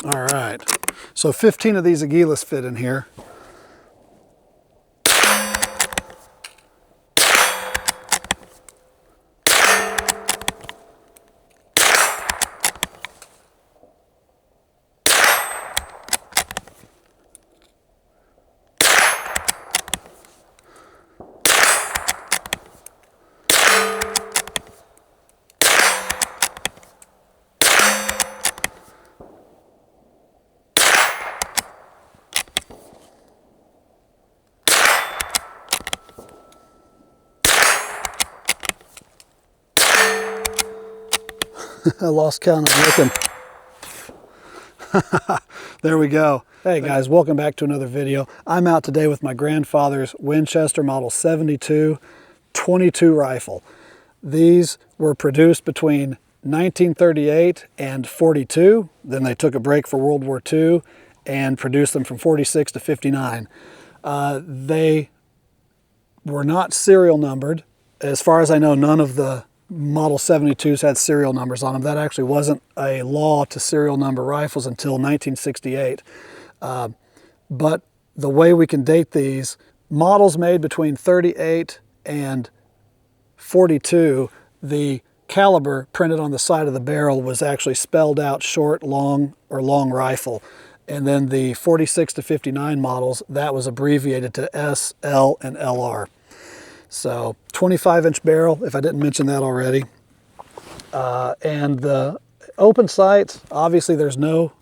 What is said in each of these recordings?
All right, so 15 of these Aquilas fit in here. I lost count, I'm looking. There we go. Hey guys, welcome back to another video. I'm out today with my grandfather's Winchester Model 72 .22 rifle. These were produced between 1938 and 42. Then they took a break for World War II and produced them from 46 to 59. They were not serial numbered. As far as I know, none of the Model 72s had serial numbers on them. That actually wasn't a law to serial number rifles until 1968. But the way we can date these, models made between 38 and 42, the caliber printed on the side of the barrel was actually spelled out short, long, or long rifle. And then the 46 to 59 models, that was abbreviated to S, L, and LR. So 25-inch barrel, if I didn't mention that already. And the open sights, obviously there's no,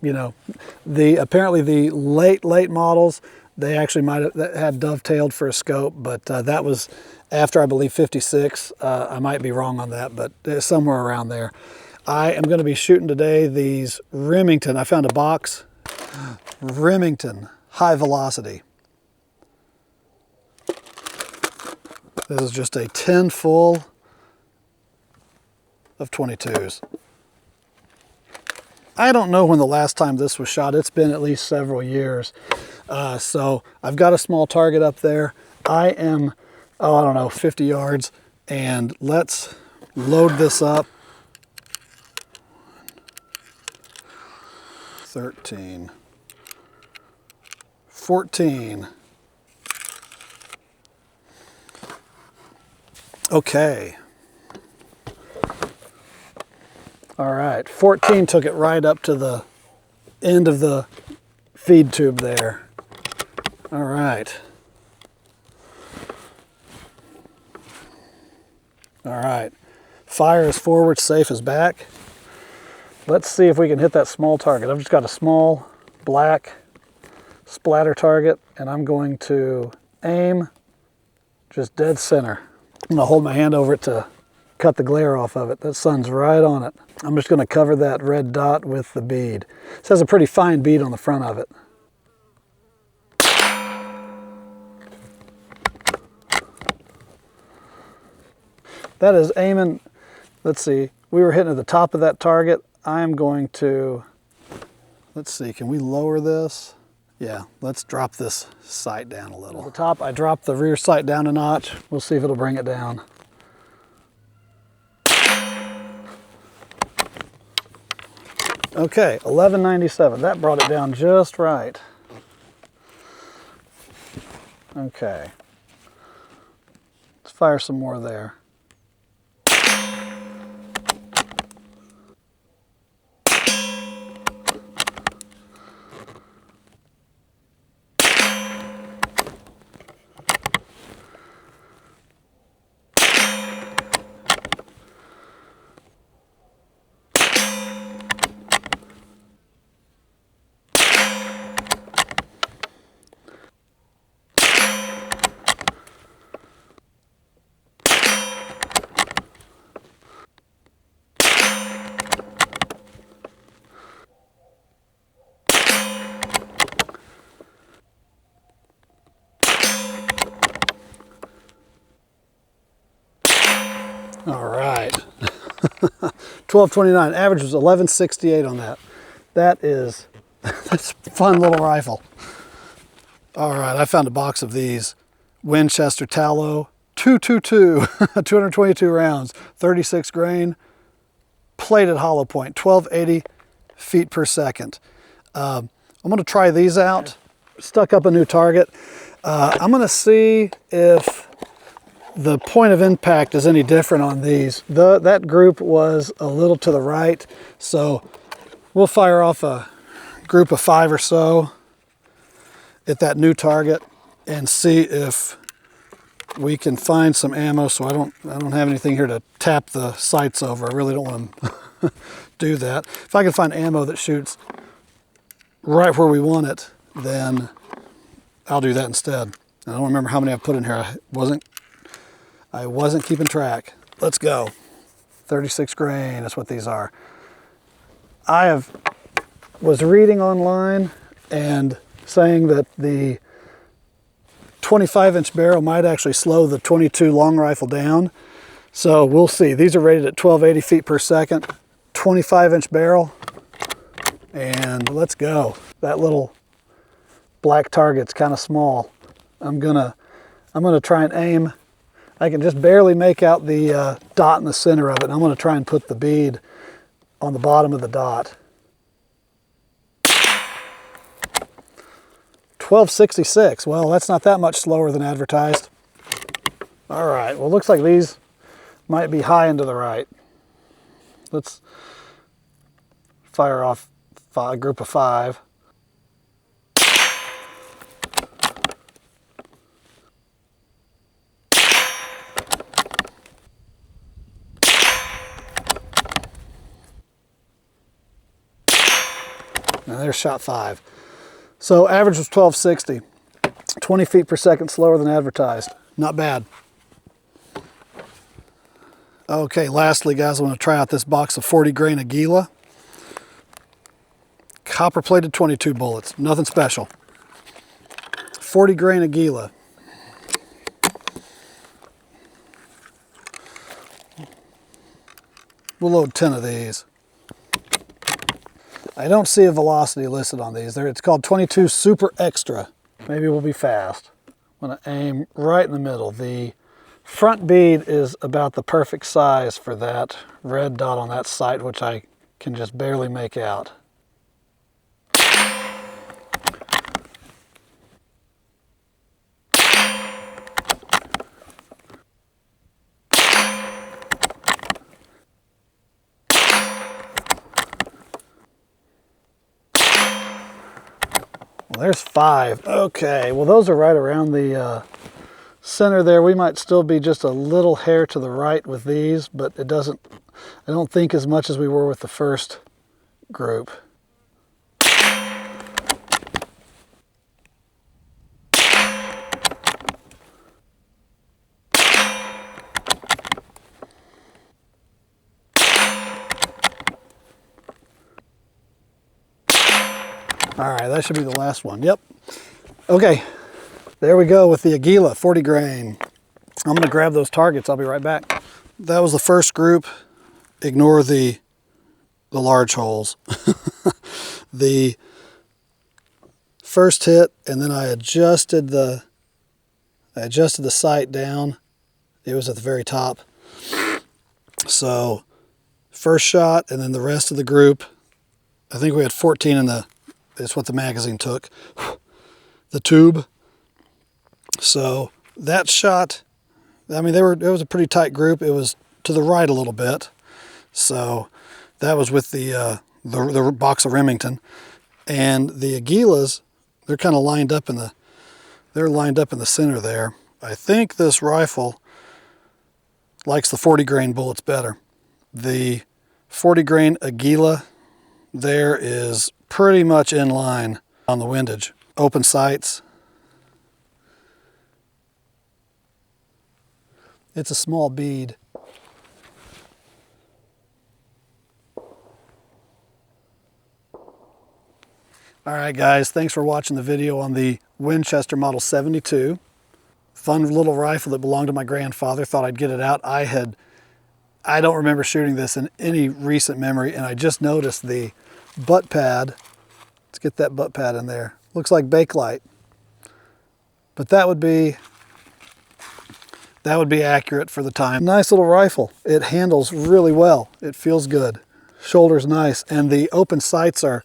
apparently the late models, they actually might have had dovetailed for a scope, but that was after, I believe, 56. I might be wrong on that, but somewhere around there. I am going to be shooting today these Remington. I found a box, Remington high velocity. This is just a tin full of 22s. I don't know when the last time this was shot. It's been at least several years. So I've got a small target up there. I am, I don't know, 50 yards. And let's load this up. 13, 14. Okay. All right, 14 took it right up to the end of the feed tube there. All right. All right, fire is forward, safe is back. Let's see if we can hit that small target. I've just got a small black splatter target, and I'm going to aim just dead center. I'm gonna hold my hand over it to cut the glare off of it. That sun's right on it. I'm just gonna cover that red dot with the bead. This has a pretty fine bead on the front of it. That is aiming, let's see, we were hitting at the top of that target. I'm going to, let's see, can we lower this? Yeah, let's drop this sight down a little. At the top, I dropped the rear sight down a notch. We'll see if it'll bring it down. Okay, 1197. That brought it down just right. Okay. Let's fire some more there. All right, 1229, average was 1168 on that. That's a fun little rifle. All right, I found a box of these Winchester Tallow 222, 222 rounds, 36 grain, plated hollow point, 1280 feet per second. I'm going to try these out. Stuck up a new target. I'm going to see if the point of impact is any different on these. That group was a little to the right, so we'll fire off a group of 5 or so at that new target and see if we can find some ammo. So I don't have anything here to tap the sights over. I really don't want to do that. If I can find ammo that shoots right where we want it, then I'll do that instead. I don't remember how many I put in here. I wasn't keeping track. Let's go. 36 grain is what these are. Was reading online and saying that the 25-inch barrel might actually slow the 22 long rifle down. So we'll see. These are rated at 1280 feet per second, 25-inch barrel, and let's go. That little black target's kind of small. I'm gonna try and aim. I can just barely make out the dot in the center of it. I'm gonna try and put the bead on the bottom of the dot. 1266. Well, that's not that much slower than advertised. All right, well, looks like these might be high and to the right. Let's fire off a group of 5. And there's shot 5. So average was 1260, 20 feet per second slower than advertised. Not bad. Okay, lastly, guys, I want to try out this box of 40 grain Aquila. Copper plated 22 bullets, nothing special. 40 grain Aquila. We'll load 10 of these. I don't see a velocity listed on these. It's called 22 Super Extra. Maybe we'll be fast. I'm going to aim right in the middle. The front bead is about the perfect size for that red dot on that sight, which I can just barely make out. Well, there's 5. Okay, well, those are right around the center there. We might still be just a little hair to the right with these, but I don't think as much as we were with the first group. All right, that should be the last one. Yep. Okay, there we go with the Aquila 40 grain. I'm gonna grab those targets. I'll be right back. That was the first group. Ignore the large holes. The first hit, and then I adjusted the sight down. It was at the very top. So first shot, and then the rest of the group. I think we had 14 in the. It's what the magazine took, the tube. So that shot, I mean, it was a pretty tight group. It was to the right a little bit. So that was with the box of Remington. And the Aguilas, they're kind of lined up in the center there. I think this rifle likes the 40 grain bullets better. The 40 grain Aquila there is pretty much in line on the windage. Open sights. It's a small bead. All right, guys, thanks for watching the video on the Winchester Model 72. Fun little rifle that belonged to my grandfather. Thought I'd get it out. I don't remember shooting this in any recent memory, and I just noticed the butt pad. Let's get that butt pad in there. Looks like Bakelite, but that would be accurate for the time. Nice little rifle. It handles really well. It feels good. Shoulder's nice, and the open sights are,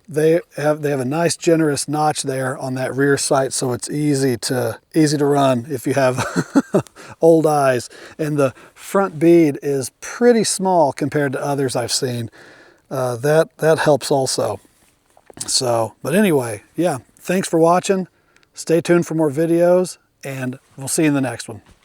they have a nice generous notch there on that rear sight, so it's easy to run if you have old eyes. And the front bead is pretty small compared to others I've seen. That helps also. So, but anyway, yeah, thanks for watching. Stay tuned for more videos, and we'll see you in the next one.